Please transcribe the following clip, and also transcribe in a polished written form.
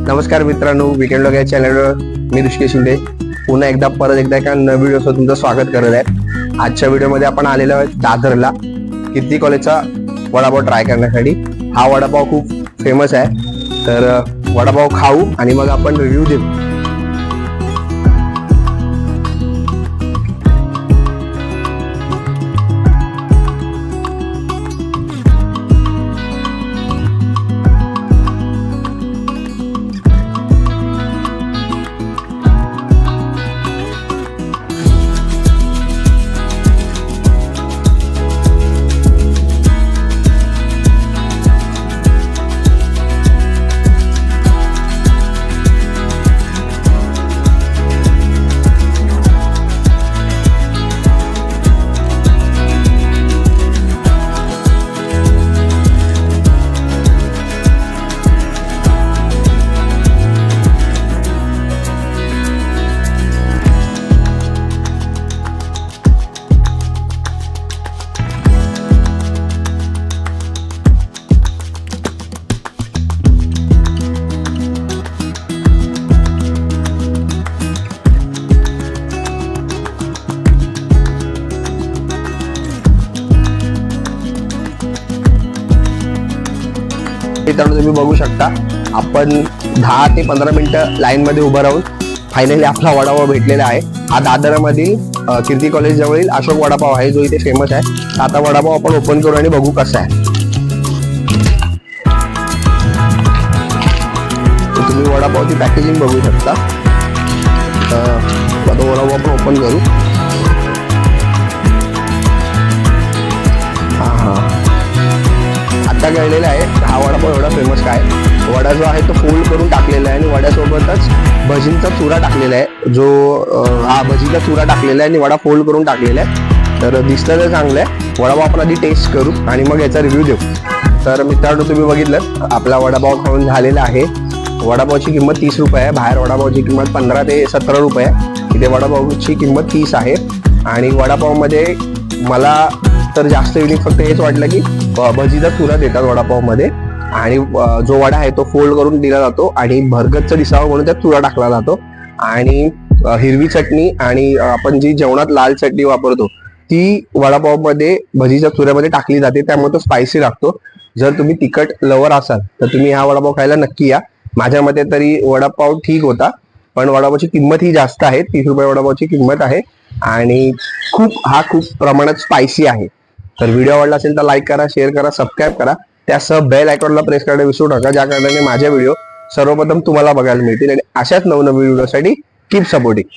नमस्कार मित्रांनो, weekend vlog या चॅनलवर मी ऋषिकेश शिंदे पुन्हा एकदा एका नवीन व्हिडिओसह तुमचं स्वागत करत आहे। आजच्या व्हिडिओमध्ये आपण आलेलो आहोत दादरला कीर्ती कॉलेजचा वडापाव ट्राय करण्यासाठी। हा वडापाव खूप फेमस आहे, तर वडापाव खाऊ आणि मग आपण रिव्ह्यू देऊ। मित्रांनो, तुम्ही बघू शकता आपण 10 ते 15 मिनिटं लाईन मध्ये उभं राहून फायनली आपला वडापाव भेटलेला आहे। हा दादरमधील कीर्ती कॉलेज जवळील अशोक वडापाव आहे, जो इथे फेमस आहे। आता वडापाव आपण ओपन करू आणि बघू कसा आहे। तुम्ही वडापावची पॅकेजिंग बघू शकता। आता वडापाव आपण ओपन करू। आता कळलेला आहे हा वडापाव एवढा फेमस काय। वडा जो आहे तो फोल्ड करून टाकलेला आहे आणि वड्यासोबतच भजींचा चुरा टाकलेला आहे, जो हा भजीचा चुरा टाकलेला आहे आणि वडा फोल्ड करून टाकलेला आहे। तर दिसतं तर चांगलं आहे। वडापाव आपण आधी टेस्ट करू आणि मग याचा रिव्ह्यू देऊ। तर मित्रांनो, तुम्ही बघितलं आपला वडापाव खाऊन झालेला आहे। वडापावची किंमत 30 रुपये आहे। बाहेर वडापावची किंमत 15 ते 17 रुपये आहे। इथे वडापावची किंमत 30 आहे। आणि वडापावमध्ये मला तर जास्त युनिक फक्त हेच वाटलं की भजीचा चुरा देतात वडापाव मध्ये, आणि जो वडा आहे तो फोल्ड करून दिला जातो आणि भरगच्च दिसावा म्हणून त्यात चुरा टाकला जातो। आणि हिरवी चटणी आणि आपण जी जेवणात लाल चटणी वापरतो ती वडापाव मध्ये भजीच्या चुऱ्यामध्ये टाकली जाते, त्यामुळे तो स्पायसी लागतो। जर तुम्ही तिखट लवर असाल तर तुम्ही हा वडापाव खायला नक्की या। माझ्या मते तरी वडापाव ठीक होता, पण वडापावची किंमत ही जास्त आहे। 30 रुपये वडापावची किंमत आहे आणि खूप प्रमाणात स्पायसी आहे। तर व्हिडिओ आवडला असेल तर लाईक करा, शेअर करा, सबस्क्राईब करा। त्यासह बेल आयकॉनला प्रेस करायला विसरू नका, ज्या कारणाने माझे व्हिडिओ सर्वप्रथम तुम्हाला बघायला मिळतील। आणि अशाच नवनवीन व्हिडिओसाठी कीप सपोर्टिंग।